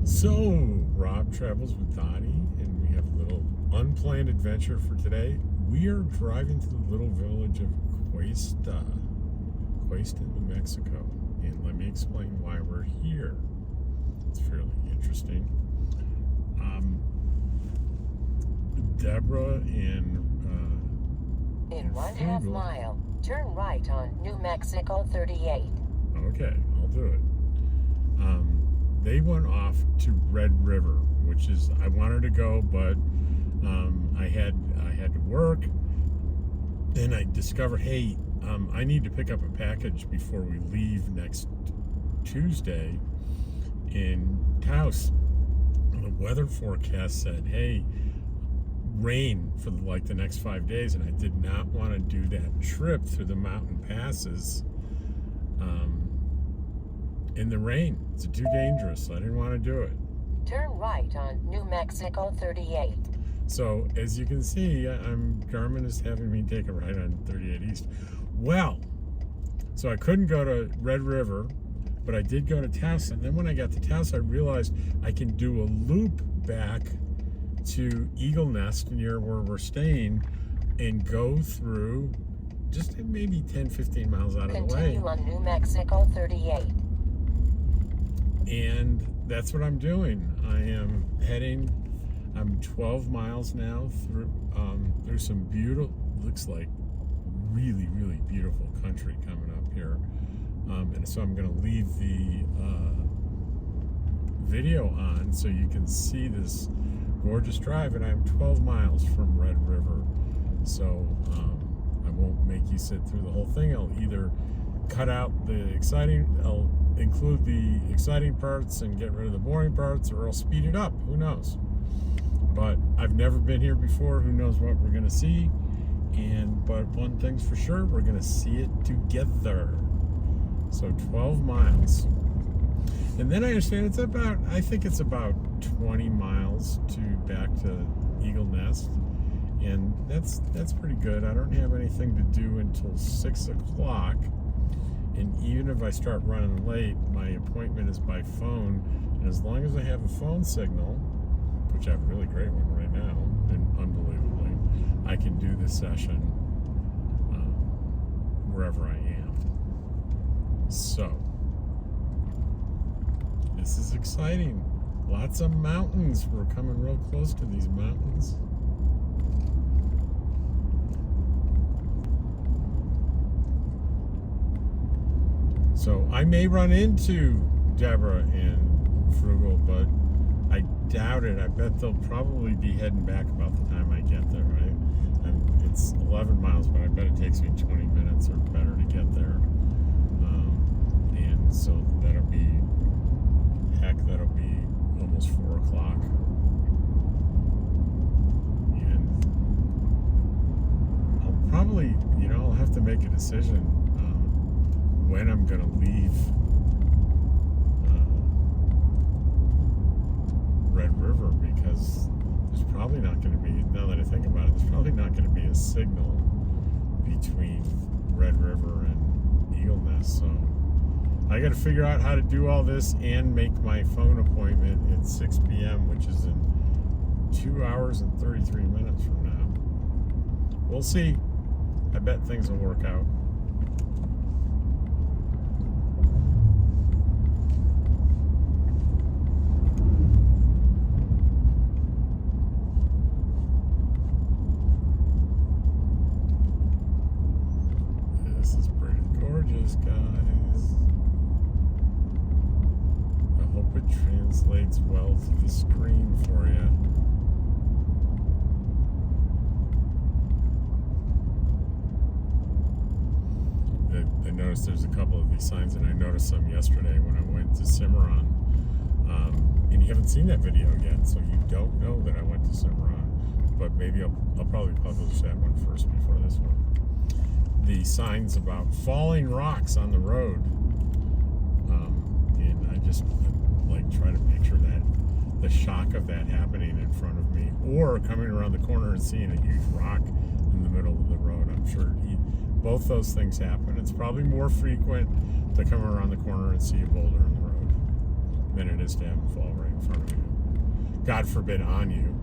So, Rob travels with Donnie, and we have a little unplanned adventure for today. We are driving to the little village of Cuesta, New Mexico. And let me explain why we're here. It's fairly interesting. Deborah and in 1/2 mile, turn right on New Mexico 38. Okay, I'll do it. They went off to Red River, which is, I wanted to go, but I had to work. Then I discovered, hey, I need to pick up a package before we leave next Tuesday in Taos. The weather forecast said, hey, rain for like the next 5 days, and I did not want to do that trip through the mountain passes in the rain. It's too dangerous, so I didn't want to do it. Turn right on New Mexico 38. So as you can see, Garmin is having me take a ride on 38 East. Well, so I couldn't go to Red River, but I did go to Taos. And then when I got to Taos, I realized I can do a loop back to Eagle Nest near where we're staying and go through just maybe 10-15 miles out of the way. Continue on New Mexico 38. And that's what I'm doing. I am heading, I'm 12 miles now through some beautiful, looks like really, really beautiful country coming up here. And so I'm going to leave the video on so you can see this gorgeous drive. And I'm 12 miles from Red River. So I won't make you sit through the whole thing. I'll either cut out I'll include the exciting parts and get rid of the boring parts, or I'll speed it up. Who knows? But I've never been here before. Who knows what we're going to see? But one thing's for sure, we're going to see it together. So 12 miles. And then I understand I think it's about 20 miles back to Eagle Nest. And that's pretty good. I don't have anything to do until 6 o'clock. And even if I start running late, my appointment is by phone. And as long as I have a phone signal, which I have a really great one right now, and unbelievably, I can do this session wherever I am. So, this is exciting. Lots of mountains. We're coming real close to these mountains. So I may run into Deborah and Frugal, but I doubt it. I bet they'll probably be heading back about the time I get there, right? And it's 11 miles, but I bet it takes me 20 minutes or better to get there. And so that'll be almost 4 o'clock. And I'll probably, I'll have to make a decision when I'm going to leave Red River, because there's probably not going to be, now that I think about it, there's probably not going to be a signal between Red River and Eagle Nest. So I got to figure out how to do all this and make my phone appointment at 6 p.m., which is in 2 hours and 33 minutes from now. We'll see. I bet things will work out. This is pretty gorgeous, guys. I hope it translates well to the screen for you. I noticed there's a couple of these signs, and I noticed some yesterday when I went to Cimarron. And you haven't seen that video yet, so you don't know that I went to Cimarron. But maybe I'll probably publish that one first before this one. The signs about falling rocks on the road. And I just try to picture the shock of that happening in front of me, or coming around the corner and seeing a huge rock in the middle of the road. I'm sure both those things happen. It's probably more frequent to come around the corner and see a boulder in the road than it is to have them fall right in front of you. God forbid on you.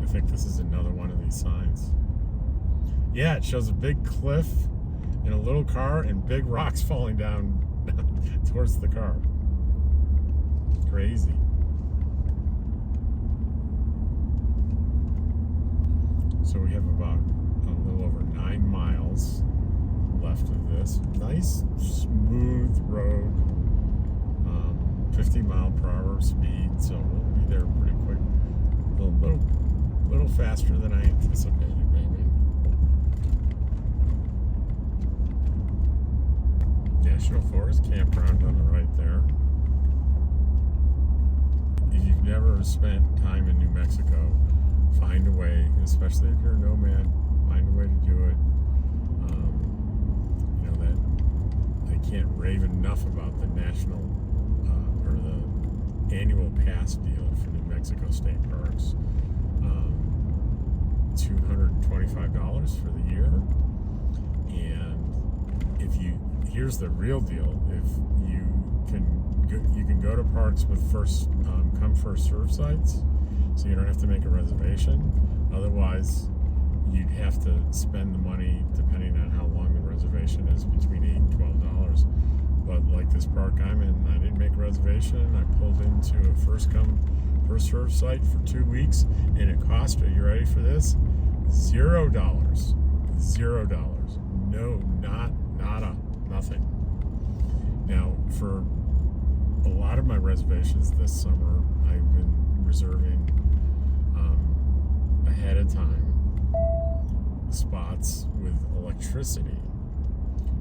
I think this is another one of these signs. Yeah, it shows a big cliff and a little car and big rocks falling down towards the car. Crazy. So we have about a little over 9 miles left of this. Nice, smooth road. 50 mile per hour speed, so we'll be there pretty quick. A little faster than I anticipated, maybe. National Forest Campground on the right there. If you've never spent time in New Mexico, find a way, especially if you're a nomad, find a way to do it. You know, that I can't rave enough about the national or the annual pass deal for New Mexico state parks. $225 for the year. And if you, here's the real deal, if you can go to parks with first come first serve sites, so you don't have to make a reservation. Otherwise, you'd have to spend the money, depending on how long the reservation is, between $8 and $12. But like this park I'm in, I didn't make a reservation. I pulled into a first come first serve site for 2 weeks, and it cost, are you ready for this? $0. $0. No, nada, nothing. Now, for a lot of my reservations this summer, I've been reserving ahead of time spots with electricity.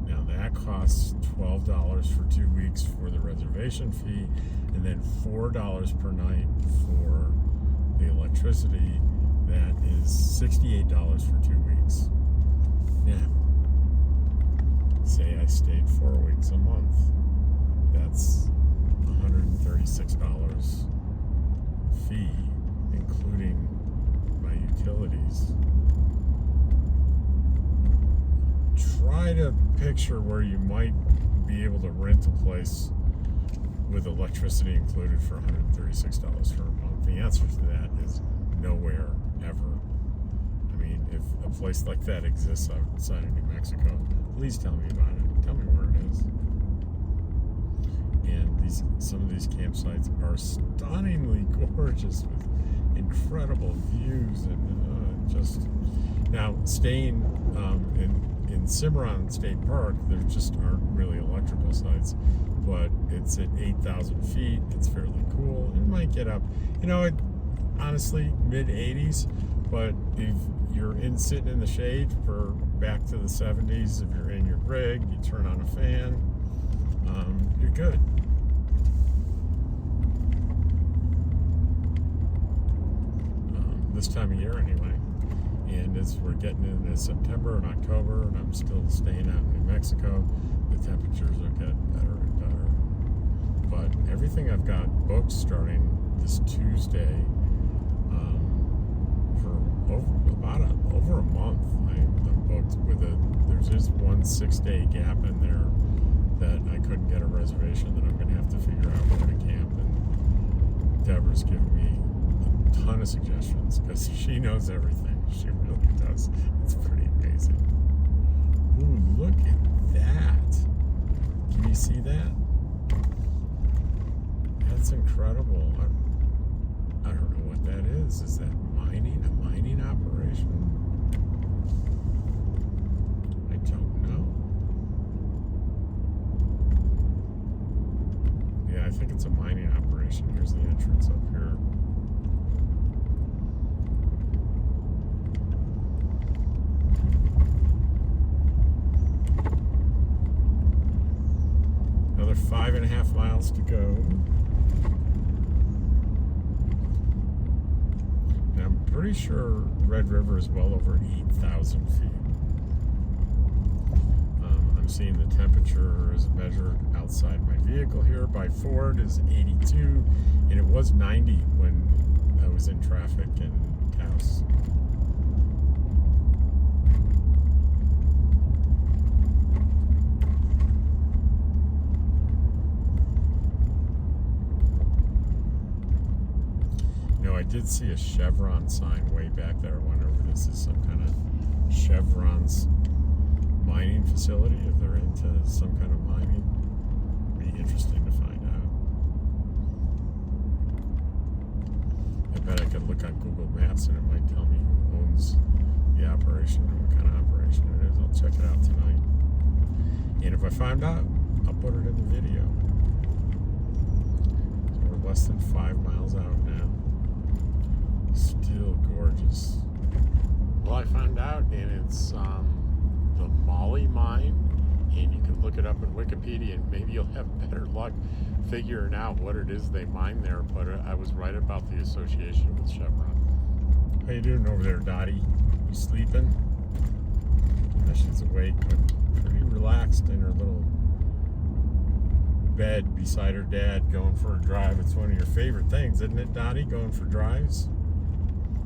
Now that costs $12 for 2 weeks for the reservation fee, and then $4 per night for the electricity. That is $68 for 2 weeks. Now, say I stayed 4 weeks a month. That's $136 fee, including my utilities. Try to picture where you might be able to rent a place with electricity included for $136 for a month. The answer to that is nowhere, ever. I mean, if a place like that exists outside of New Mexico, please tell me about it. Tell me where it is. And some of these campsites are stunningly gorgeous with incredible views and just now staying in Cimarron State Park. There just aren't really electrical sites, but it's at 8,000 feet. It's fairly cool. It might get up, honestly, mid 80s. But if you're sitting in the shade for back to the 70s, if you're in your rig, you turn on a fan, you're good. This time of year anyway. And as we're getting into September and October, and I'm still staying out in New Mexico, the temperatures are getting better and better. But everything I've got booked starting this Tuesday, for over a month, I'm booked with there's just one 6-day gap in there that I couldn't get a reservation, that I'm going to have to figure out where to camp. And Deborah's giving me a ton of suggestions because she knows everything. She really does. It's pretty amazing. Ooh, look at that. Can you see that? That's incredible. I don't know what that is. Is that mining? A mining operation? I don't know. Yeah, I think it's a mining operation. Here's the entrance up here. Another 5.5 miles to go. And I'm pretty sure Red River is well over 8,000 feet. I'm seeing the temperature as measured outside my vehicle here by Ford is 82, and it was 90 when I was in traffic in Taos. I did see a Chevron sign way back there. I wonder if this is some kind of Chevron's mining facility, if they're into some kind of mining. Be interesting to find out. I bet I could look on Google Maps and it might tell me who owns the operation and what kind of operation it is. I'll check it out tonight. And if I find out, I'll put it in the video. So we're less than 5 miles out now. Still gorgeous. Well, I found out, and it's the Molly mine, and you can look it up in Wikipedia, and maybe you'll have better luck figuring out what it is they mine there. But I was right about the association with Chevron. How you doing over there, Dottie? You sleeping? She's awake, but pretty relaxed in her little bed beside her dad, going for a drive. It's one of your favorite things, isn't it, Dottie? Going for drives?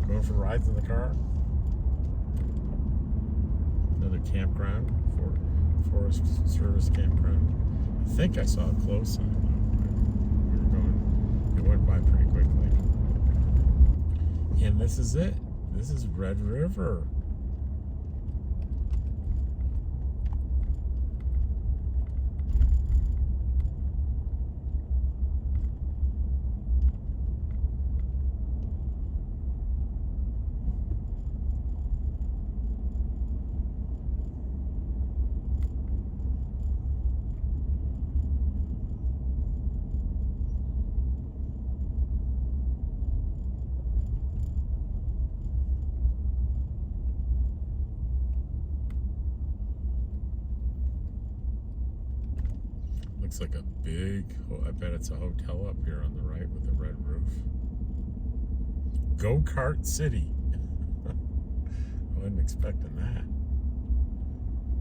Going for rides in the car? Another campground, Forest Service campground. I think I saw a close sign. We were going, it went by pretty quickly. And this is it. This is Red River. Looks like a big, I bet it's a hotel up here on the right with a red roof. Go-Kart City. I wasn't expecting that.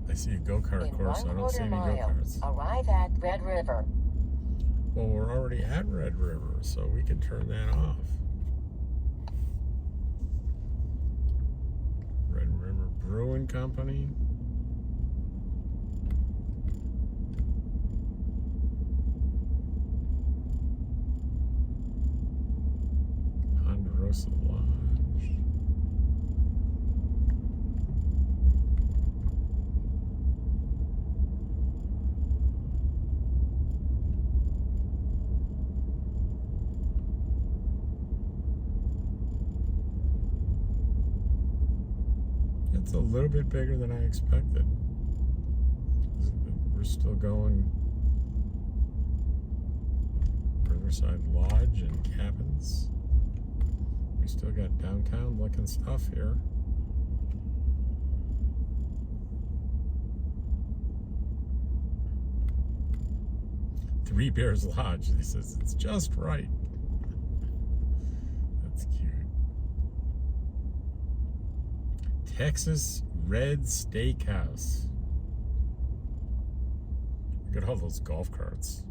I see a go-kart course. I don't see any go-karts. Arrive at Red River. Well, we're already at Red River, so we can turn that off. Red River Brewing Company. Ponderosa Lodge. It's a little bit bigger than I expected. We're still going Riverside Lodge and cabins. We still got downtown looking stuff here. Three Bears Lodge. He says it's just right. That's cute. Texas Red Steakhouse. Look at all those golf carts.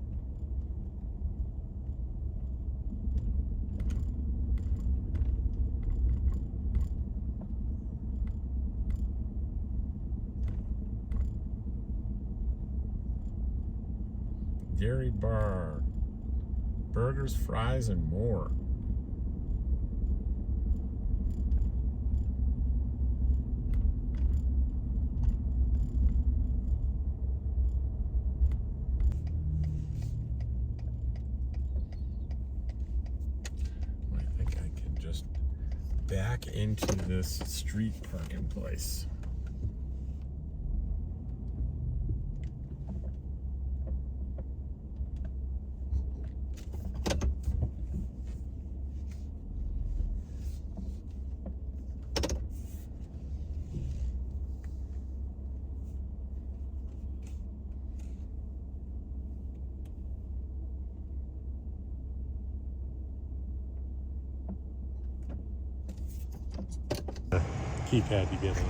Dairy bar, burgers, fries, and more. I think I can just back into this street parking place. Keypad to get on.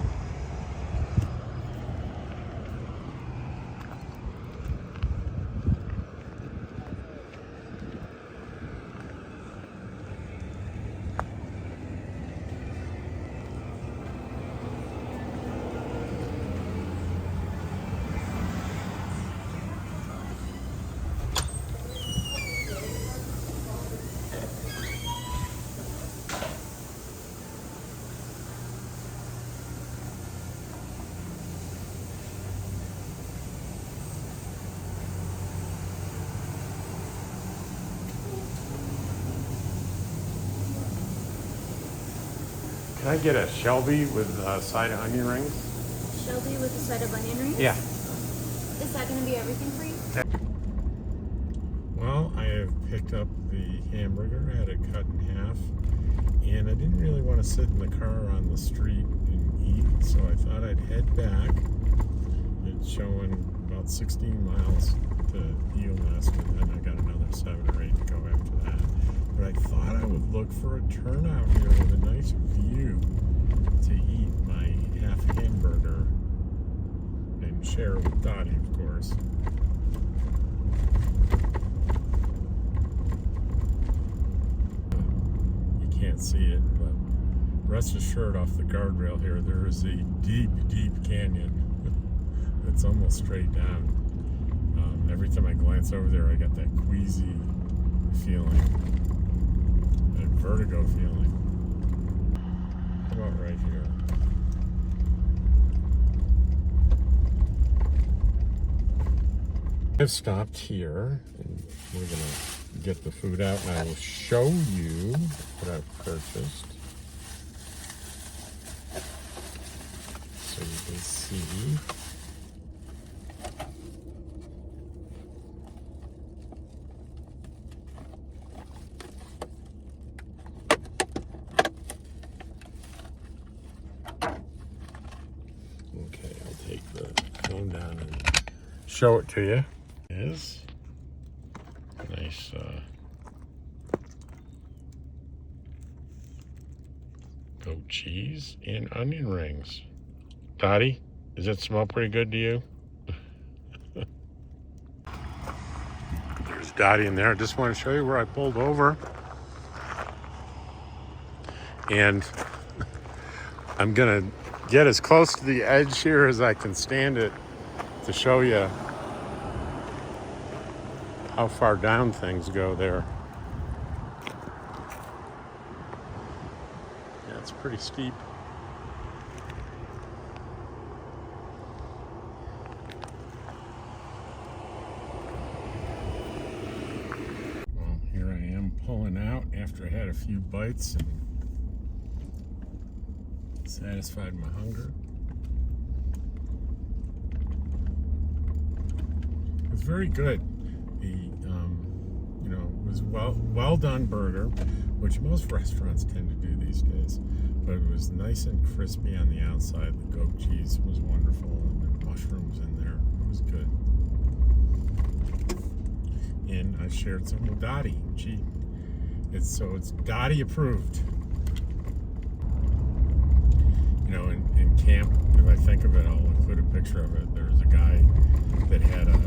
Can I get a Shelby with a side of onion rings? Shelby with a side of onion rings? Yeah. Is that going to be everything for you? Well, I have picked up the hamburger. I had it cut in half. And I didn't really want to sit in the car on the street and eat, so I thought I'd head back. It's showing about 16 miles to Eel Nest, and then I got another 7 or 8 to go after that. But I thought I would look for a turnout here with a nice view to eat my half hamburger and share with Dottie, of course. You can't see it, but rest assured off the guardrail here, there is a deep, deep canyon. It's almost straight down. Every time I glance over there, I got that queasy feeling, that vertigo feeling. How about right here? I've stopped here, and we're gonna get the food out, and I will show you what I've purchased, so you can see. Okay, I'll take the phone down and show it to you. It is nice goat cheese and onion rings. Dottie, does it smell pretty good to you? There's Dottie in there. I just want to show you where I pulled over. And I'm gonna get as close to the edge here as I can stand it to show you how far down things go there. Yeah, it's pretty steep. Well, here I am pulling out after I had a few bites and satisfied my hunger. It was very good. The it was well done burger, which most restaurants tend to do these days. But it was nice and crispy on the outside. The goat cheese was wonderful, and the mushrooms in there. It was good. And I shared some with Dottie. It's Dottie approved. You know, in camp, if I think of it, I'll include a picture of it. There was a guy that had a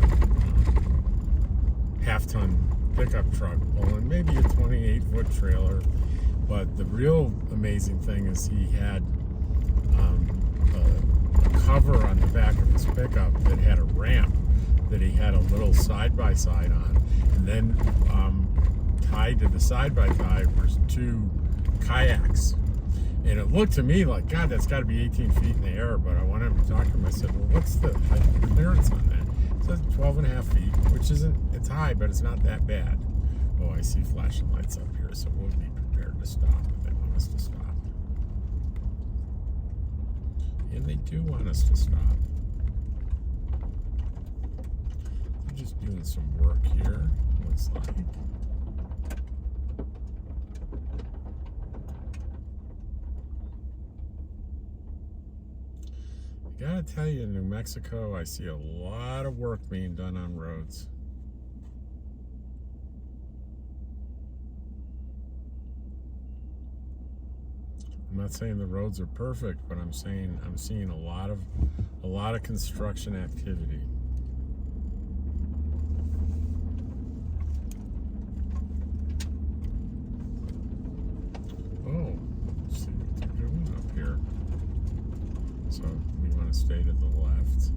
half-ton pickup truck pulling maybe a 28-foot trailer. But the real amazing thing is he had a cover on the back of his pickup that had a ramp that he had a little side-by-side on. And then tied to the side-by-side was 2 kayaks. And it looked to me like, God, that's got to be 18 feet in the air. But I wanted to talk to him. I said, well, what's the height of clearance on that? It says 12 and a half feet, which it's high, but it's not that bad. Oh, I see flashing lights up here, so we'll be prepared to stop if they want us to stop. And they do want us to stop. They're just doing some work here, looks like. I gotta tell you, in New Mexico, I see a lot of work being done on roads. I'm not saying the roads are perfect, but I'm saying I'm seeing a lot of construction activity. Oh, let's see what they're doing up here. So we want to stay to the left.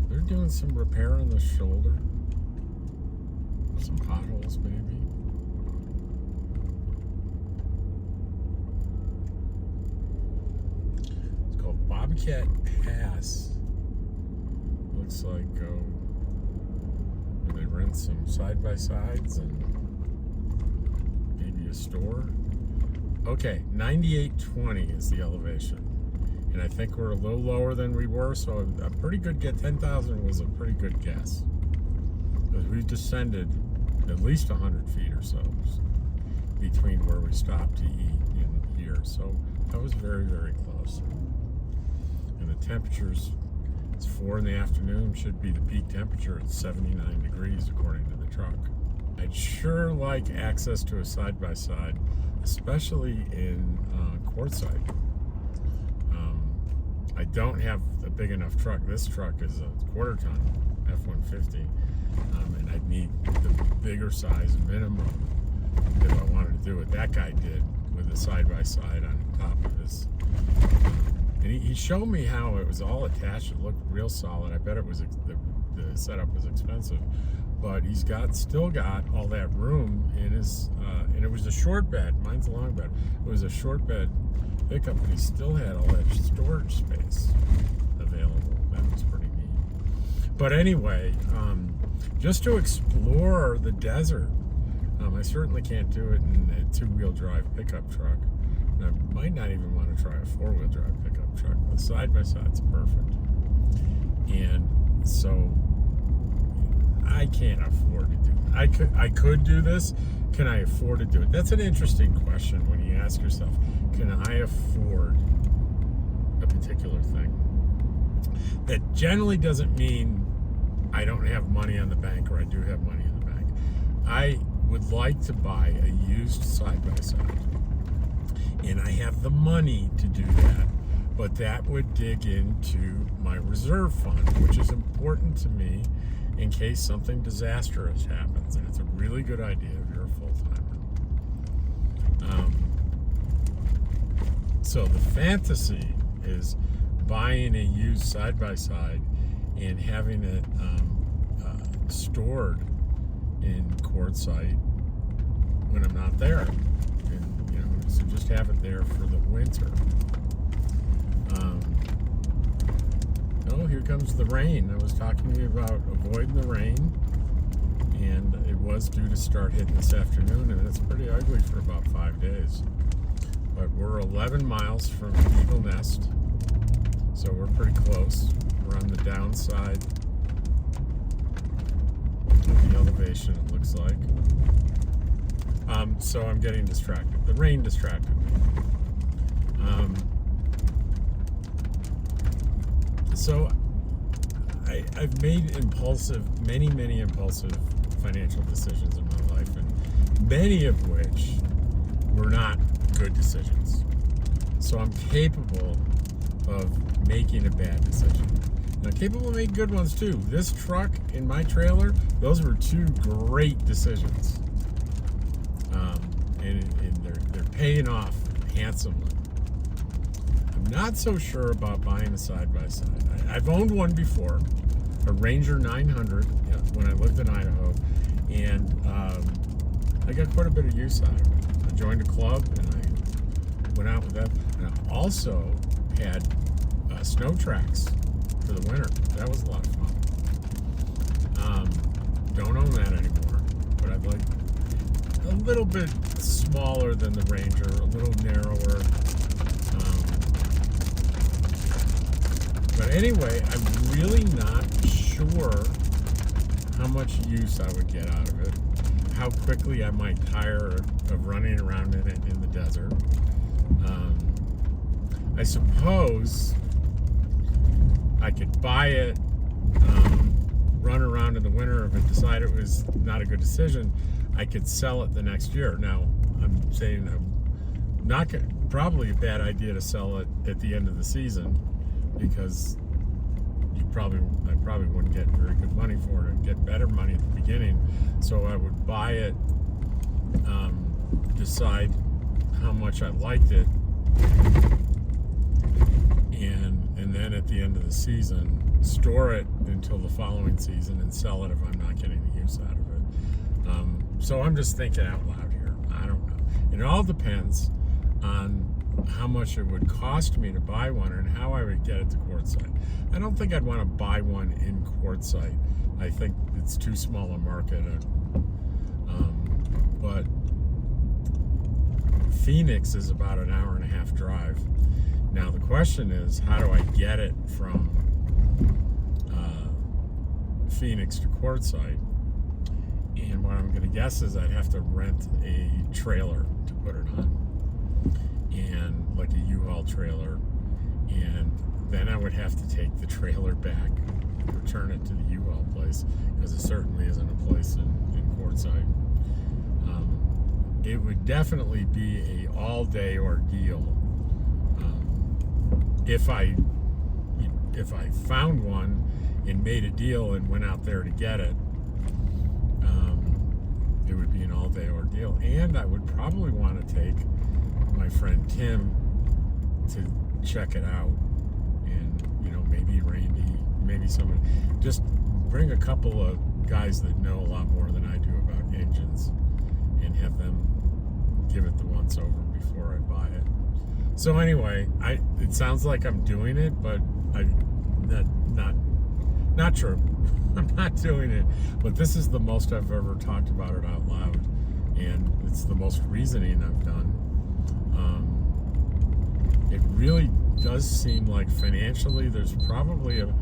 They're doing some repair on the shoulder. Some potholes, maybe. It's called Bobcat Pass. Looks like where they rent some side-by-sides and maybe a store. Okay, 9820 is the elevation. And I think we're a little lower than we were, so a pretty good get. 10,000 was a pretty good guess. Because we descended at least 100 feet or so between where we stopped to eat and here. So that was very, very close. And the temperatures, it's 4 in the afternoon, should be the peak temperature at 79 degrees according to the truck. I'd sure like access to a side-by-side, especially in Quartzsite. I don't have a big enough truck. This truck is a quarter-ton F-150, and I'd need the bigger size minimum if I wanted to do what that guy did with a side-by-side on top of his. And he showed me how it was all attached. It looked real solid. I bet it was the setup was expensive, but he's still got all that room in his. And it was a short bed. Mine's a long bed. It was a short bed pickup, but he still had all that storage space available. That was pretty neat. But anyway, just to explore the desert, I certainly can't do it in a two-wheel drive pickup truck. And I might not even want to try a four-wheel drive pickup truck. The side-by-side's perfect. And so I can't afford to do it. I could do this. Can I afford to do it? That's an interesting question when you ask yourself, can I afford a particular thing? That generally doesn't mean I don't have money on the bank or I do have money in the bank. I would like to buy a used side-by-side. And I have the money to do that. But that would dig into my reserve fund, which is important to me in case something disastrous happens. And it's a really good idea if you're a full-timer. So the fantasy is buying a used side-by-side and having it stored in Quartzsite when I'm not there. And, so just have it there for the winter. Oh, here comes the rain. I was talking to you about avoiding the rain, and it was due to start hitting this afternoon, and it's pretty ugly for about 5 days. But we're 11 miles from Eagle Nest, so we're pretty close. We're on the downside of the elevation, it looks like. So I'm getting distracted. The rain distracted me. So I've made many impulsive financial decisions in my life, and many of which were not good decisions. So I'm capable of making a bad decision. And I'm capable of making good ones too. This truck and my trailer, those were two great decisions. And they're paying off handsomely. I'm not so sure about buying a side-by-side. I've owned one before, a Ranger 900 when I lived in Idaho, and I got quite a bit of use out of it. I joined a club and I went out with them. And I also had snow tracks for the winter. That was a lot of fun. Don't own that anymore, but I'd like a little bit smaller than the Ranger, a little narrower. But anyway, I'm really not sure how much use I would get out of it, how quickly I might tire of running around in it in the desert. I suppose I could buy it, run around in the winter. If I decide it was not a good decision, I could sell it the next year. Now, I'm saying probably a bad idea to sell it at the end of the season, because I probably wouldn't get very good money for it. I'd get better money at the beginning. So I would buy it, decide how much I liked it, and then at the end of the season, store it until the following season and sell it if I'm not getting the use out of it. So I'm just thinking out loud here. I don't know. It all depends on how much it would cost me to buy one and how I would get it to Quartzsite. I don't think I'd want to buy one in Quartzsite. I think it's too small a market. But Phoenix is about an hour and a half drive. Now the question is, how do I get it from Phoenix to Quartzsite? And what I'm going to guess is I'd have to rent a trailer to put it on, and like a U-Haul trailer, and then I would have to take the trailer back, return it to the U-Haul place, because it certainly isn't a place in Quartzsite. It would definitely be a all-day ordeal. If I found one and made a deal and went out there to get it, it would be an all-day ordeal. And I would probably want to take my friend Tim to check it out, and maybe Randy, maybe somebody. Just bring a couple of guys that know a lot more than I do about engines, and have them give it the once over before I buy it. So anyway, it sounds like I'm doing it, but not true. I'm not doing it. But this is the most I've ever talked about it out loud, and it's the most reasoning I've done. It really does seem like financially there's probably a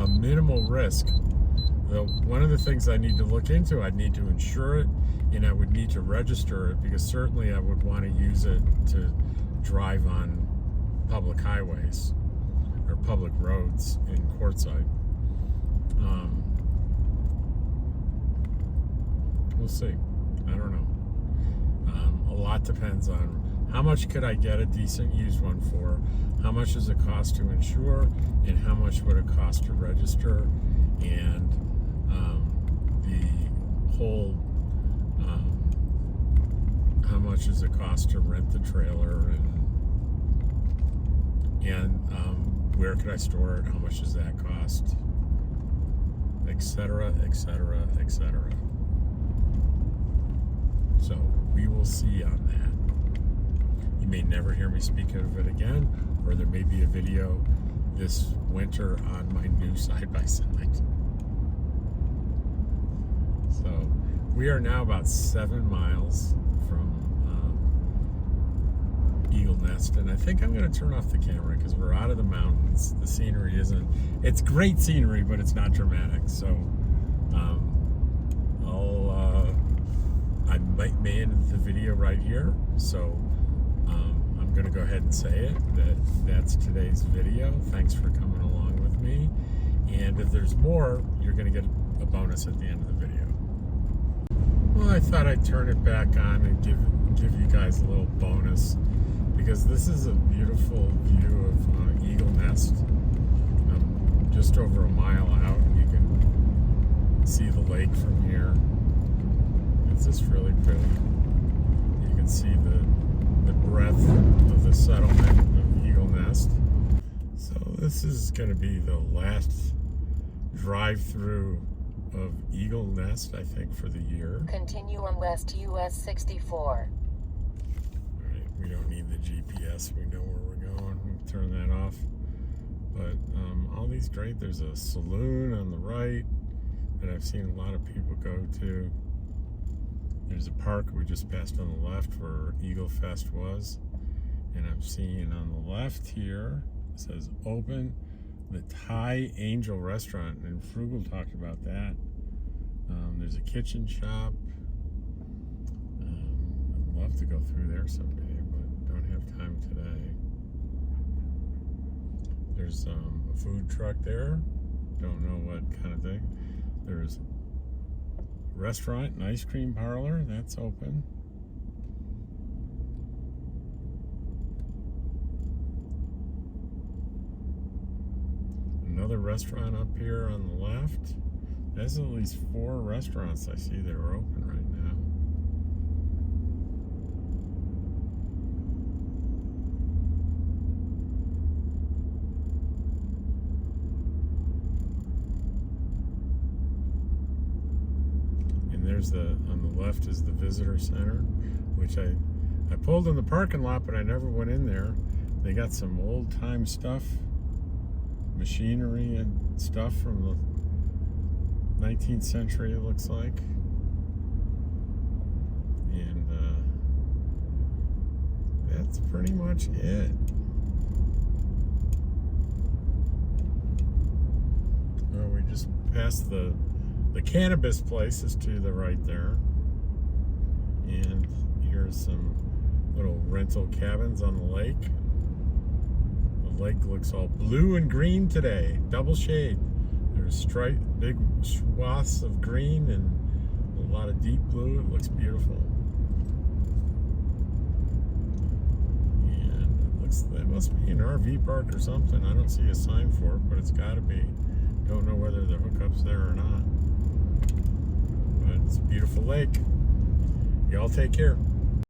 minimal risk. Though one of the things I need to look into, I'd need to insure it, and I would need to register it, because certainly I would want to use it to drive on public highways or public roads in Quartzsite. We'll see. I don't know. A lot depends on how much could I get a decent used one for, how much does it cost to insure, and how much would it cost to register, and the whole how much does it cost to rent the trailer, and where could I store it, how much does that cost, etc., etc., etc. So we will see on that. You may never hear me speak of it again, or there may be a video this winter on my new side-by-side. So we are now about 7 miles from Eagle Nest, and I think I'm going to turn off the camera because we're out of the mountains. The scenery it's great scenery, but it's not dramatic. So I may end the video right here. So I'm going to go ahead and say it, that's today's video. Thanks for coming along with me. And if there's more, you're going to get a bonus at the end of the video. Well, I thought I'd turn it back on and give you guys a little bonus, because this is a beautiful view of Eagle Nest. I'm just over a mile out, and you can see the lake from here. It's just really pretty. You can see the breadth of the settlement of Eagle Nest. So this is going to be the last drive-through of Eagle Nest, I think, for the year. Continue on West US 64. Alright, we don't need the GPS. We know where we're going. We'll turn that off. But all these great. There's a saloon on the right that I've seen a lot of people go to. There's a park we just passed on the left where Eagle Fest was. And I'm seeing on the left here, it says open the Thai Angel Restaurant, and Frugal talked about that. There's a kitchen shop. I'd love to go through there someday, but don't have time today. There's a food truck there. Don't know what kind of thing. There's a restaurant and ice cream parlor. That's open. Another restaurant up here on the left. There's at least 4 restaurants I see that are open right now. And there's on the left is the visitor center, which I pulled in the parking lot, but I never went in there. They got some old time stuff, machinery and stuff from the 19th century, it looks like. And that's pretty much it. We just passed the cannabis place is to the right there. And here's some little rental cabins on the lake. The lake looks all blue and green today, double shade. There's big swaths of green and a lot of deep blue. It looks beautiful. And it must be an RV park or something. I don't see a sign for it, but it's got to be. Don't know whether the hookup's there or not. But it's a beautiful lake. Y'all take care.